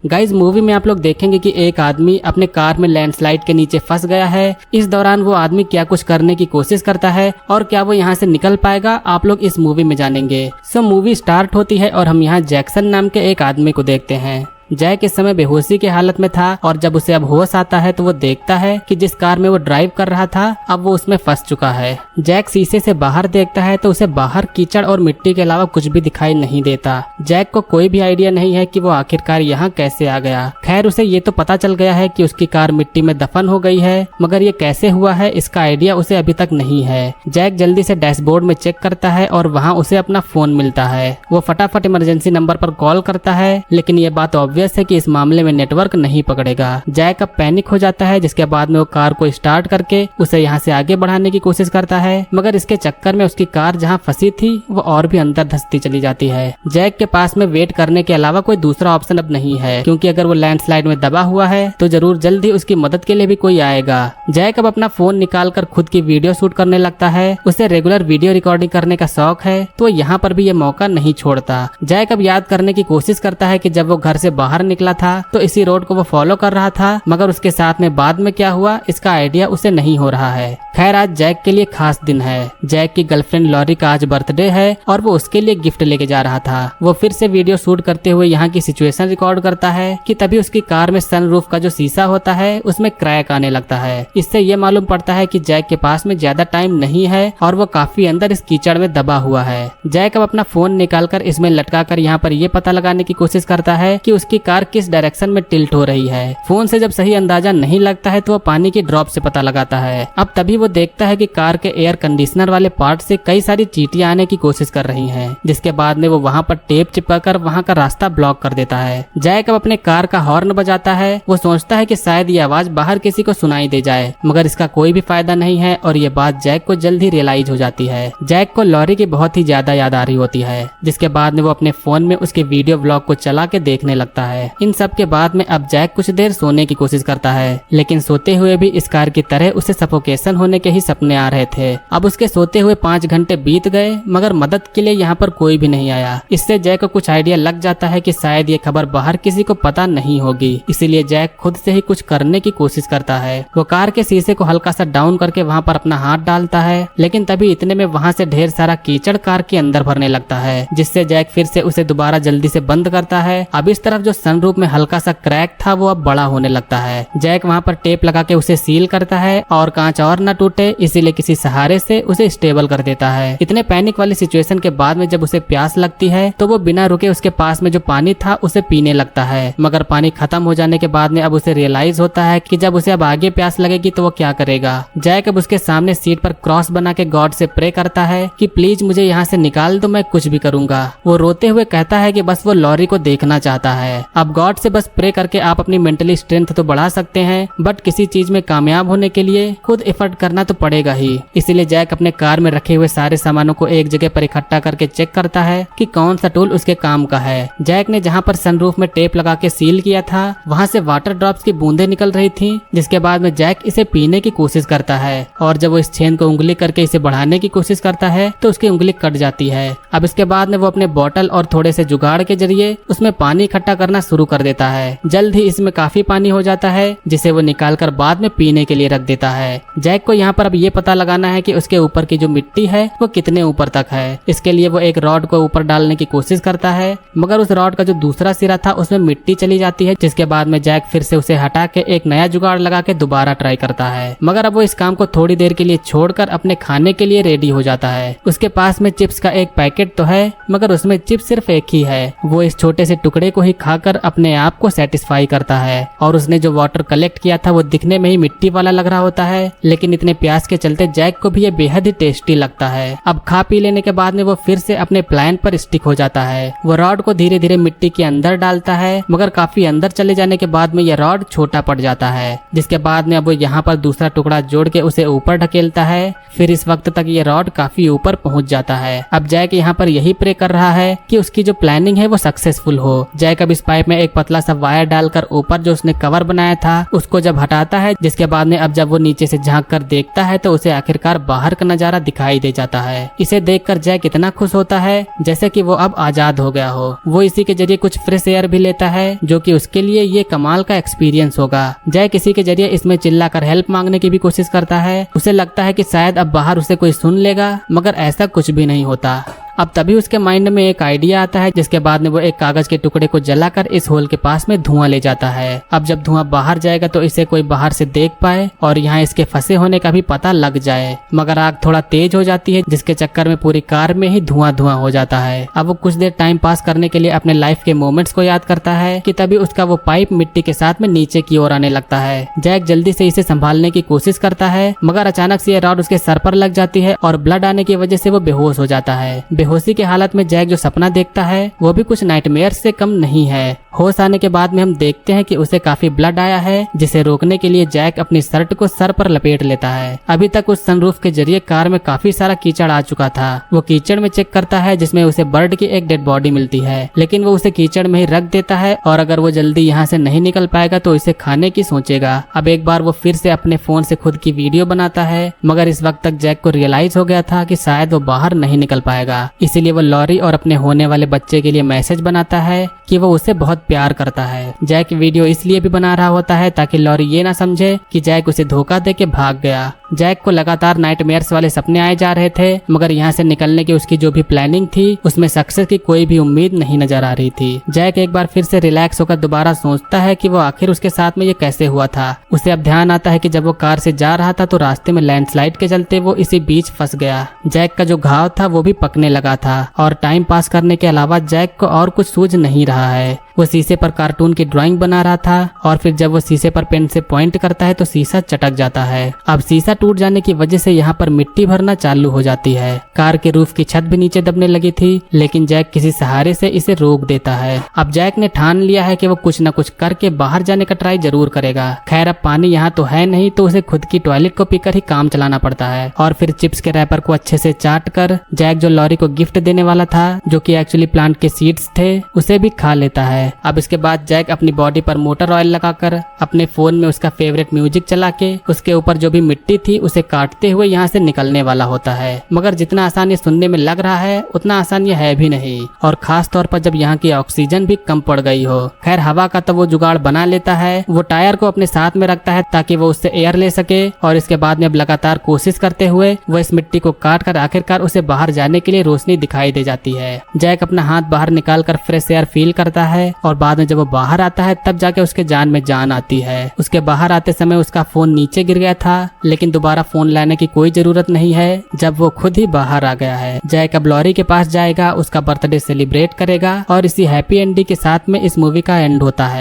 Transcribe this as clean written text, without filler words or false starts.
Guys movie में आप लोग देखेंगे कि एक आदमी अपने कार में लैंडस्लाइड के नीचे फंस गया है। इस दौरान वो आदमी क्या कुछ करने की कोशिश करता है और क्या वो यहाँ से निकल पाएगा, आप लोग इस मूवी में जानेंगे। सो मूवी स्टार्ट होती है और हम यहाँ जैक्सन नाम के एक आदमी को देखते हैं। जैक इस समय बेहोशी की हालत में था और जब उसे अब होश आता है तो वो देखता है कि जिस कार में वो ड्राइव कर रहा था अब वो उसमें फंस चुका है। जैक शीशे से बाहर देखता है तो उसे बाहर कीचड़ और मिट्टी के अलावा कुछ भी दिखाई नहीं देता। जैक को कोई भी आइडिया नहीं है कि वो आखिरकार यहाँ कैसे आ गया। खैर उसे ये तो पता चल गया है कि उसकी कार मिट्टी में दफन हो गई है, मगर ये कैसे हुआ है इसका आइडिया उसे अभी तक नहीं है। जैक जल्दी से डैशबोर्ड में चेक करता है और वहाँ उसे अपना फोन मिलता है। वो फटाफट इमरजेंसी नंबर पर कॉल करता है, लेकिन ये बात ऑब्वियस है कि इस मामले में नेटवर्क नहीं पकड़ेगा। जैक अब पैनिक हो जाता है, जिसके बाद में वो कार को स्टार्ट करके उसे यहाँ से आगे बढ़ाने की कोशिश करता है, मगर इसके चक्कर में उसकी कार जहाँ फंसी थी वो और भी अंदर धंसती चली जाती है। जैक के पास में वेट करने के अलावा कोई दूसरा ऑप्शन अब नहीं है, क्योंकि अगर वो लैंडस्लाइड में दबा हुआ है तो जरूर जल्द ही उसकी मदद के लिए भी कोई आएगा। जैक अब अपना फोन निकाल कर खुद की वीडियो शूट करने लगता है। उसे रेगुलर वीडियो रिकॉर्डिंग करने का शौक है तो यहाँ पर भी ये मौका नहीं छोड़ता। जैक अब याद करने की कोशिश करता है कि जब वो घर से बाहर निकला था तो इसी रोड को वो फॉलो कर रहा था, मगर उसके साथ में बाद में क्या हुआ इसका आइडिया उसे नहीं हो रहा है। खैर आज जैक के लिए खास दिन है। जैक की गर्लफ्रेंड लॉरी का आज बर्थडे है और वो उसके लिए गिफ्ट लेके जा रहा था। वो फिर से वीडियो शूट करते हुए यहाँ की सिचुएशन रिकॉर्ड करता है कि तभी उसकी कार में सनरूफ का जो शीशा होता है उसमें क्रैक आने लगता है। इससे ये मालूम पड़ता है कि जैक के पास में ज्यादा टाइम नहीं है और वो काफी अंदर इस कीचड़ में दबा हुआ है। जैक अब अपना फोन निकालकर इसमें लटका कर यहाँ पर ये पता लगाने की कोशिश करता है कि उसकी कार किस डायरेक्शन में टिल्ट हो रही है। फोन से जब सही अंदाजा नहीं लगता है तो वो पानी की ड्रॉप से पता लगाता है। अब तभी वो देखता है कि कार के एयर कंडीशनर वाले पार्ट से कई सारी चींटियां आने की कोशिश कर रही हैं, जिसके बाद में वो वहाँ पर टेप चिपकाकर वहाँ का रास्ता ब्लॉक कर देता है। जैक अब अपने कार का हॉर्न बजाता है। वो सोचता है कि शायद ये आवाज बाहर किसी को सुनाई दे जाए, मगर इसका कोई भी फायदा नहीं है और ये बात जैक को जल्द ही रियलाइज हो जाती है। जैक को लॉरी की बहुत ही ज्यादा याद आ रही होती है, जिसके बाद में वो अपने फोन में उसके वीडियो ब्लॉग को चला के देखने लगता है। इन सब के बाद में अब जैक कुछ देर सोने की कोशिश करता है, लेकिन सोते हुए भी इस कार की तरह उसे सफोकेशन होने के ही सपने आ रहे थे। अब उसके सोते हुए 5 घंटे बीत गए, मगर मदद के लिए यहाँ पर कोई भी नहीं आया। इससे जैक को कुछ आइडिया लग जाता है कि शायद ये खबर बाहर किसी को पता नहीं होगी, इसीलिए जैक खुद से ही कुछ करने की कोशिश करता है। वो कार के शीशे को हल्का सा डाउन करके वहाँ पर अपना हाथ डालता है, लेकिन तभी इतने में वहाँ से ढेर सारा कीचड़ कार के अंदर भरने लगता है, जिससे जैक फिर से उसे दोबारा जल्दी से बंद करता है। अब इस तरफ जो सनरूफ में हल्का सा क्रैक था वो अब बड़ा होने लगता है। जैक वहाँ पर टेप लगा के उसे सील करता है और कांच और न टूटे इसीलिए किसी सहारे से उसे स्टेबल कर देता है। इतने पैनिक वाली सिचुएशन के बाद में जब उसे प्यास लगती है तो वो बिना रुके उसके पास में जो पानी था उसे पीने लगता है, मगर पानी खत्म हो जाने के बाद में अब उसे रियलाइज होता है कि जब उसे अब आगे प्यास लगेगी तो वो क्या करेगा। जैक अब उसके सामने सीट पर क्रॉस बना के गॉड से प्रे करता है कि प्लीज मुझे यहाँ से निकाल दो, मैं कुछ भी करूंगा। वो रोते हुए कहता है कि बस वो लॉरी को देखना चाहता है। अब गॉड से बस प्रे करके आप अपनी मेंटली स्ट्रेंथ तो बढ़ा सकते हैं, बट किसी चीज में कामयाब होने के लिए खुद एफर्ट करना तो पड़ेगा ही। इसीलिए जैक अपने कार में रखे हुए सारे सामानों को एक जगह पर इकट्ठा करके चेक करता है कि कौन सा टूल उसके काम का है। जैक ने जहाँ पर सनरूफ में टेप लगा के सील किया था वहाँ से वाटर ड्रॉप्स की बूंदें निकल रही थी, जिसके बाद में जैक इसे पीने की कोशिश करता है और जब वो इस छेद को उंगली करके इसे बढ़ाने की कोशिश करता है तो उसकी उंगली कट जाती है। अब इसके बाद में वो अपने बोतल और थोड़े से जुगाड़ के जरिए उसमें पानी इकट्ठा करना शुरू कर देता है। जल्द ही इसमें काफी पानी हो जाता है, जिसे वो निकाल कर बाद में पीने के लिए रख देता है। जैक को यहाँ पर अब ये पता लगाना है कि उसके ऊपर की जो मिट्टी है वो कितने ऊपर तक है। इसके लिए वो एक रॉड को ऊपर डालने की कोशिश करता है, मगर उस रॉड का जो दूसरा सिरा था उसमें मिट्टी चली जाती है, जिसके बाद में जैक फिर से उसे हटा के एक नया जुगाड़ लगा के दोबारा ट्राई करता है। मगर अब वो इस काम को थोड़ी देर के लिए छोड़कर अपने खाने के लिए रेडी हो जाता है। उसके पास में चिप्स का एक पैकेट तो है, मगर उसमें चिप्स सिर्फ एक ही है। वो इस छोटे से टुकड़े को ही खाकर अपने आप को सेटिस्फाई करता है। और उसने जो वाटर कलेक्ट किया था वो दिखने में ही मिट्टी वाला लग रहा होता है, लेकिन इतने प्यास के चलते जैक को भी ये बेहद ही टेस्टी लगता है। अब खा पी लेने के बाद में वो फिर से अपने प्लान पर स्टिक हो जाता है। वो रॉड को धीरे धीरे मिट्टी के अंदर डालता है, मगर काफी अंदर चले जाने के बाद में यह रॉड छोटा पड़ जाता है, जिसके बाद में अब वो यहाँ पर दूसरा टुकड़ा जोड़ के उसे ऊपर ढकेलता है। फिर इस वक्त तक ये रॉड काफी ऊपर पहुंच जाता है। अब जैक यहाँ पर यही प्रे कर रहा है कि उसकी जो प्लानिंग है वो सक्सेसफुल हो। जैक अब इस पाइप में एक पतला सा वायर डालकर ऊपर जो उसने कवर बनाया था उसको जब हटाता है, जिसके बाद में अब जब वो नीचे से झांक कर देखता है तो उसे आखिरकार बाहर का नजारा दिखाई दे जाता है। इसे देखकर जैक इतना खुश होता है जैसे कि वो अब आजाद हो गया हो। वो इसी के जरिए कुछ फ्रेश एयर भी लेता है जो कि उसके लिए ये कमाल का एक्सपीरियंस होगा। जैक इसी के जरिए इसमें चिल्लाकर हेल्प मांगने की भी कोशिश करता है। उसे लगता है कि शायद अब बाहर उसे कोई सुन लेगा, मगर ऐसा कुछ भी नहीं होता। अब तभी उसके माइंड में एक आइडिया आता है, जिसके बाद में वो एक कागज के टुकड़े को जलाकर इस होल के पास में धुआं ले जाता है। अब जब धुआं बाहर जाएगा तो इसे कोई बाहर से देख पाए और यहाँ इसके फंसे होने का भी पता लग जाए, मगर आग थोड़ा तेज हो जाती है, जिसके चक्कर में पूरी कार में ही धुआं धुआं हो जाता है। अब वो कुछ देर टाइम पास करने के लिए अपने लाइफ के मोमेंट्स को याद करता है कि तभी उसका वो पाइप मिट्टी के साथ में नीचे की ओर आने लगता है। जैक जल्दी से इसे संभालने की कोशिश करता है, मगर अचानक से ये रॉड उसके सर पर लग जाती है और ब्लड आने की वजह से वो बेहोश हो जाता है। बेहोशी की हालत में जैक जो सपना देखता है वो भी कुछ नाइटमेयर से कम नहीं है। होश आने के बाद में हम देखते हैं कि उसे काफी ब्लड आया है, जिसे रोकने के लिए जैक अपनी शर्ट को सर पर लपेट लेता है। अभी तक उस सनरूफ के जरिए कार में काफी सारा कीचड़ आ चुका था। वो कीचड़ में चेक करता है, जिसमें उसे बर्ड की एक डेड बॉडी मिलती है, लेकिन वो उसे कीचड़ में ही रख देता है और अगर वो जल्दी यहाँ से नहीं निकल पाएगा तो इसे खाने की सोचेगा। अब एक बार वो फिर से अपने फोन से खुद की वीडियो बनाता है, मगर इस वक्त तक जैक को रियलाइज हो गया था कि शायद वो बाहर नहीं निकल पाएगा। इसीलिए वो लॉरी और अपने होने वाले बच्चे के लिए मैसेज बनाता है कि वो उसे बहुत प्यार करता है। जैक वीडियो इसलिए भी बना रहा होता है ताकि लॉरी ये ना समझे कि जैक उसे धोखा देके भाग गया। जैक को लगातार नाइटमेयर्स वाले सपने आए जा रहे थे, मगर यहाँ से निकलने की उसकी जो भी प्लानिंग थी उसमें सक्सेस की कोई भी उम्मीद नहीं नजर आ रही थी। जैक एक बार फिर से रिलैक्स होकर दोबारा सोचता है कि वो आखिर उसके साथ में ये कैसे हुआ था। उसे अब ध्यान आता है कि जब वो कार से जा रहा था तो रास्ते में लैंडस्लाइड के चलते वो इसी बीच फंस गया। जैक का जो घाव था वो भी पकने लगा था और टाइम पास करने के अलावा जैक को और कुछ सूझ नहीं रहा है। वो शीशे पर कार्टून की ड्राइंग बना रहा था और फिर जब वो शीशे पर पेन से पॉइंट करता है तो शीशा चटक जाता है। अब शीशा टूट जाने की वजह से यहाँ पर मिट्टी भरना चालू हो जाती है। कार के रूफ की छत भी नीचे दबने लगी थी, लेकिन जैक किसी सहारे से इसे रोक देता है। अब जैक ने ठान लिया है कि वो कुछ न कुछ करके बाहर जाने का ट्राई जरूर करेगा। खैर अब पानी यहाँ तो है नहीं, तो उसे खुद की टॉयलेट को पीकर ही काम चलाना पड़ता है और फिर चिप्स के रैपर को अच्छे से चाट कर जैक जो लॉरी को गिफ्ट देने वाला था, जो कि एक्चुअली प्लांट के सीड्स थे, उसे भी खा लेता है। अब इसके बाद जैक अपनी बॉडी पर मोटर ऑयल लगाकर अपने फोन में उसका फेवरेट म्यूजिक चला के उसके ऊपर जो भी मिट्टी थी उसे काटते हुए यहाँ से निकलने वाला होता है। मगर जितना आसान ये सुनने में लग रहा है उतना आसान ये है भी नहीं, और खास तौर पर जब यहाँ की ऑक्सीजन भी कम पड़ गई हो। खैर हवा का तो वो जुगाड़ बना लेता है। वो टायर को अपने साथ में रखता है ताकि वो उससे एयर ले सके, और इसके बाद में अब लगातार कोशिश करते हुए वो इस मिट्टी को काट कर आखिरकार उसे बाहर जाने के लिए रोशनी दिखाई दे जाती है। जैक अपना हाथ बाहर निकाल कर फ्रेश एयर फील करता है और बाद में जब वो बाहर आता है तब जाके उसके जान में जान आती है। उसके बाहर आते समय उसका फोन नीचे गिर गया था, लेकिन दोबारा फोन लाने की कोई जरूरत नहीं है जब वो खुद ही बाहर आ गया है। जैक अब लॉरी के पास जाएगा, उसका बर्थडे सेलिब्रेट करेगा और इसी हैप्पी एंडिंग के साथ में इस मूवी का एंड होता है।